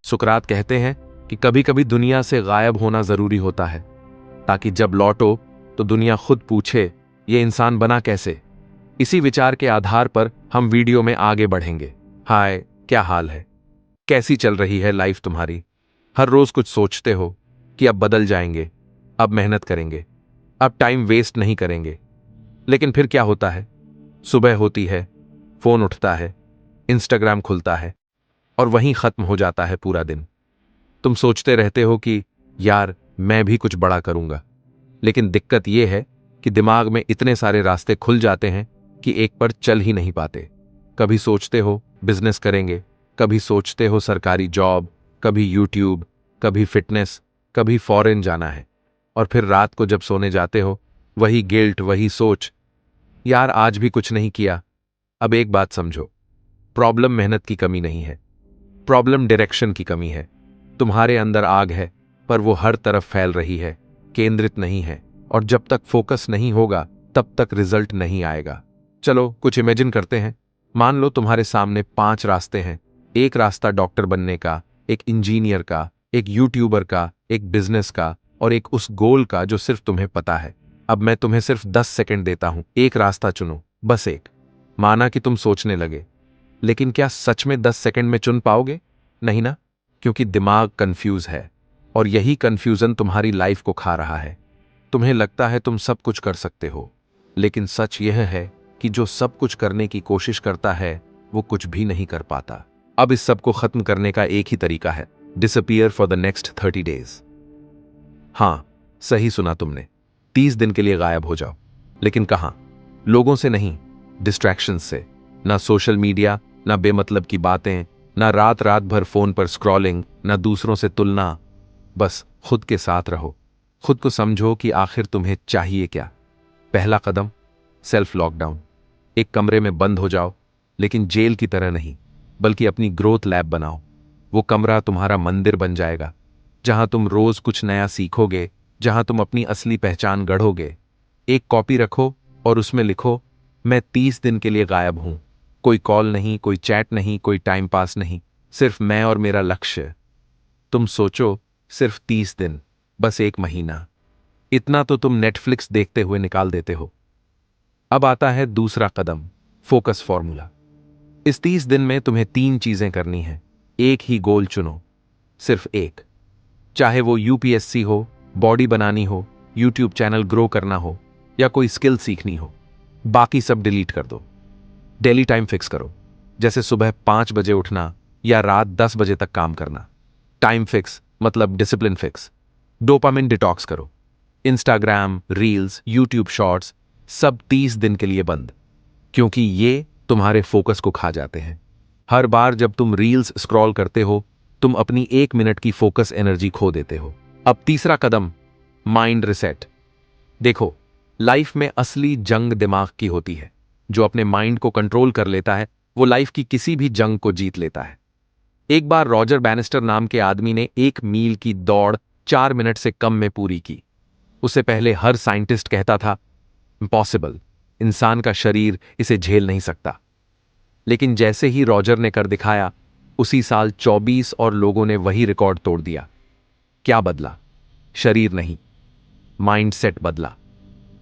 सुकरात कहते हैं कि कभी कभी दुनिया से गायब होना जरूरी होता है, ताकि जब लौटो तो दुनिया खुद पूछे ये इंसान बना कैसे। इसी विचार के आधार पर हम वीडियो में आगे बढ़ेंगे। हाय, क्या हाल है? कैसी चल रही है लाइफ तुम्हारी? हर रोज कुछ सोचते हो कि अब बदल जाएंगे, अब मेहनत करेंगे, अब टाइम वेस्ट नहीं करेंगे। लेकिन फिर क्या होता है? सुबह होती है, फोन उठता है, इंस्टाग्राम खुलता है और वहीं खत्म हो जाता है पूरा दिन। तुम सोचते रहते हो कि यार मैं भी कुछ बड़ा करूंगा, लेकिन दिक्कत यह है कि दिमाग में इतने सारे रास्ते खुल जाते हैं कि एक पर चल ही नहीं पाते। कभी सोचते हो बिजनेस करेंगे, कभी सोचते हो सरकारी जॉब, कभी यूट्यूब, कभी फिटनेस, कभी फॉरेन जाना है। और फिर रात को जब सोने जाते हो, वही गिल्ट, वही सोच, यार आज भी कुछ नहीं किया। अब एक बात समझो, प्रॉब्लम मेहनत की कमी नहीं है, प्रॉब्लम डायरेक्शन की कमी है। तुम्हारे अंदर आग है, पर वो हर तरफ फैल रही है, केंद्रित नहीं है। और जब तक फोकस नहीं होगा तब तक रिजल्ट नहीं आएगा। चलो कुछ इमेजिन करते हैं। मान लो तुम्हारे सामने 5 रास्ते हैं। एक रास्ता डॉक्टर बनने का, एक इंजीनियर का, एक यूट्यूबर का, एक बिजनेस का और एक उस गोल का जो सिर्फ तुम्हें पता है। अब मैं तुम्हें सिर्फ 10 सेकंड देता हूं, एक रास्ता चुनो, बस एक। माना कि तुम सोचने लगे, लेकिन क्या सच में 10 सेकंड में चुन पाओगे? नहीं ना, क्योंकि दिमाग कंफ्यूज है और यही कंफ्यूजन तुम्हारी लाइफ को खा रहा है। तुम्हें लगता है तुम सब कुछ कर सकते हो, लेकिन सच यह है कि जो सब कुछ करने की कोशिश करता है वो कुछ भी नहीं कर पाता। अब इस सब को खत्म करने का एक ही तरीका है, disappear for the next 30 days. हाँ, सही सुना तुमने, 30 दिन के लिए गायब हो जाओ। लेकिन कहां? लोगों से नहीं, डिस्ट्रैक्शंस से। ना सोशल मीडिया, ना बेमतलब की बातें, ना रात रात भर फोन पर स्क्रॉलिंग, ना दूसरों से तुलना। बस खुद के साथ रहो, खुद को समझो कि आखिर तुम्हें चाहिए क्या। पहला कदम, सेल्फ लॉकडाउन। एक कमरे में बंद हो जाओ, लेकिन जेल की तरह नहीं, बल्कि अपनी ग्रोथ लैब बनाओ। वो कमरा तुम्हारा मंदिर बन जाएगा, जहां तुम रोज कुछ नया सीखोगे, जहां तुम अपनी असली पहचान गढ़ोगे। एक कॉपी रखो और उसमें लिखो, मैं 30 दिन के लिए गायब हूं। कोई कॉल नहीं, कोई चैट नहीं, कोई टाइम पास नहीं, सिर्फ मैं और मेरा लक्ष्य। तुम सोचो, सिर्फ 30 दिन, बस एक महीना। इतना तो तुम नेटफ्लिक्स देखते हुए निकाल देते हो। अब आता है दूसरा कदम, फोकस फॉर्मूला। इस 30 दिन में तुम्हें 3 चीजें करनी है। एक ही गोल चुनो, सिर्फ एक। चाहे वो यूपीएससी हो, बॉडी बनानी हो, यूट्यूब चैनल ग्रो करना हो या कोई स्किल सीखनी हो। बाकी सब डिलीट कर दो। डेली टाइम फिक्स करो, जैसे सुबह 5 बजे उठना या रात 10 बजे तक काम करना। टाइम फिक्स मतलब डिसिप्लिन फिक्स। डोपामिन डिटॉक्स करो। इंस्टाग्राम, रील्स, यूट्यूब शॉर्ट्स, सब 30 दिन के लिए बंद, क्योंकि ये तुम्हारे फोकस को खा जाते हैं। हर बार जब तुम रील्स स्क्रॉल करते हो, तुम अपनी 1 मिनट की फोकस एनर्जी खो देते हो। अब तीसरा कदम, माइंड रिसेट। देखो, लाइफ में असली जंग दिमाग की होती है। जो अपने माइंड को कंट्रोल कर लेता है, वो लाइफ की किसी भी जंग को जीत लेता है। एक बार रॉजर बैनिस्टर नाम के आदमी ने 1 मील की दौड़ 4 मिनट से कम में पूरी की। उससे पहले हर साइंटिस्ट कहता था, इम्पॉसिबल, इंसान का शरीर इसे झेल नहीं सकता। लेकिन जैसे ही रॉजर ने कर दिखाया, उसी साल 24 और लोगों ने वही रिकॉर्ड तोड़ दिया। क्या बदला? शरीर नहीं, माइंडसेट बदला।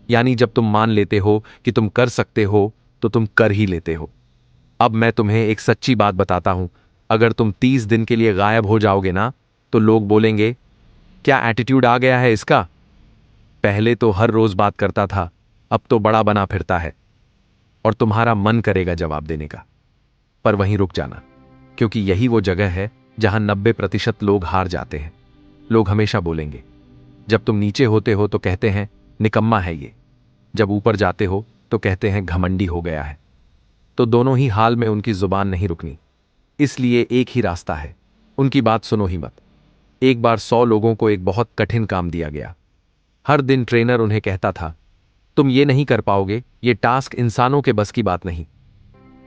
यानी जब तुम मान लेते हो कि तुम कर सकते हो, तो तुम कर ही लेते हो। अब मैं तुम्हें एक सच्ची बात बताता हूं, अगर तुम 30 दिन के लिए गायब हो जाओगे ना, तो लोग बोलेंगे, क्या एटीट्यूड आ गया है इसका? पहले तो हर रोज बात करता था, अब तो बड़ा बना फिरता है। और तुम्हारा मन करेगा जवाब देने का, पर वहीं रुक जाना, क्योंकि यही वो जगह है जहां 90% लोग हार जाते हैं। लोग हमेशा बोलेंगे, जब तुम नीचे होते हो तो कहते हैं निकम्मा है ये, जब ऊपर जाते हो तो कहते हैं घमंडी हो गया है। तो दोनों ही हाल में उनकी जुबान नहीं रुकनी। इसलिए एक ही रास्ता है, उनकी बात सुनो ही मत। एक बार 100 लोगों को एक बहुत कठिन काम दिया गया। हर दिन ट्रेनर उन्हें कहता था, तुम ये नहीं कर पाओगे, ये टास्क इंसानों के बस की बात नहीं।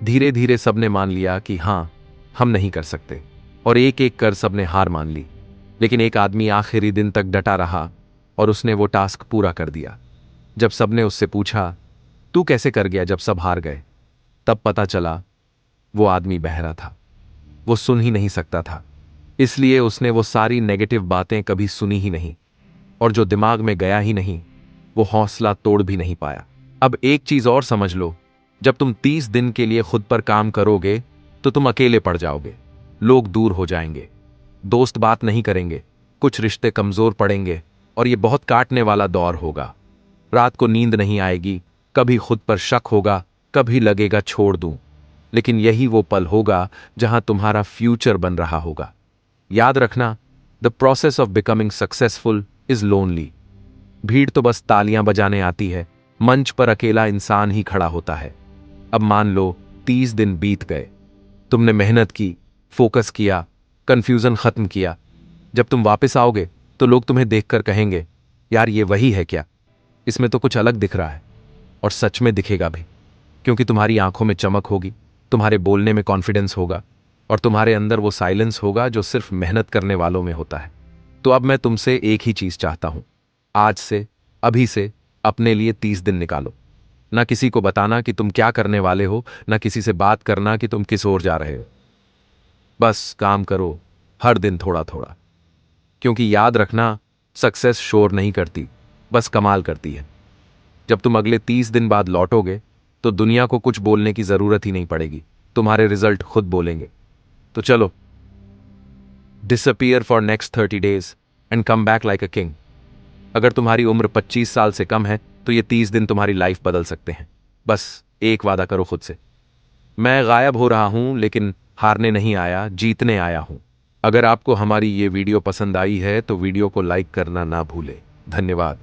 धीरे धीरे सबने मान लिया कि हाँ, हम नहीं कर सकते, और एक एक कर सबने हार मान ली। लेकिन एक आदमी आखिरी दिन तक डटा रहा और उसने वो टास्क पूरा कर दिया। जब सबने उससे पूछा, तू कैसे कर गया जब सब हार गए, तब पता चला वो आदमी बहरा था। वो सुन ही नहीं सकता था, इसलिए उसने वो सारी नेगेटिव बातें कभी सुनी ही नहीं, और जो दिमाग में गया ही नहीं वो हौसला तोड़ भी नहीं पाया। अब एक चीज और समझ लो, जब तुम 30 दिन के लिए खुद पर काम करोगे तो तुम अकेले पड़ जाओगे। लोग दूर हो जाएंगे, दोस्त बात नहीं करेंगे, कुछ रिश्ते कमजोर पड़ेंगे, और ये बहुत काटने वाला दौर होगा। रात को नींद नहीं आएगी, कभी खुद पर शक होगा, कभी लगेगा छोड़ दूं। लेकिन यही वो पल होगा जहां तुम्हारा फ्यूचर बन रहा होगा। याद रखना, the process of becoming successful is lonely. भीड़ तो बस तालियां बजाने आती है, मंच पर अकेला इंसान ही खड़ा होता है। अब मान लो 30 दिन बीत गए, तुमने मेहनत की, फोकस किया, कंफ्यूजन खत्म किया। जब तुम वापस आओगे तो लोग तुम्हें देखकर कहेंगे, यार ये वही है क्या? इसमें तो कुछ अलग दिख रहा है। और सच में दिखेगा भी, क्योंकि तुम्हारी आंखों में चमक होगी, तुम्हारे बोलने में कॉन्फिडेंस होगा, और तुम्हारे अंदर वो साइलेंस होगा जो सिर्फ मेहनत करने वालों में होता है। तो अब मैं तुमसे एक ही चीज चाहता हूं, आज से, अभी से अपने लिए 30 दिन निकालो। ना किसी को बताना कि तुम क्या करने वाले हो, ना किसी से बात करना कि तुम किस ओर जा रहे हो। बस काम करो, हर दिन थोड़ा थोड़ा। क्योंकि याद रखना, सक्सेस शोर नहीं करती, बस कमाल करती है। जब तुम अगले 30 दिन बाद लौटोगे तो दुनिया को कुछ बोलने की जरूरत ही नहीं पड़ेगी, तुम्हारे रिजल्ट खुद बोलेंगे। तो चलो, disappear for next 30 days and come back like a king. अगर तुम्हारी उम्र 25 साल से कम है तो ये 30 दिन तुम्हारी लाइफ बदल सकते हैं। बस एक वादा करो खुद से, मैं गायब हो रहा हूं लेकिन हारने नहीं आया, जीतने आया हूं। अगर आपको हमारी ये वीडियो पसंद आई है तो वीडियो को लाइक करना ना भूले। धन्यवाद।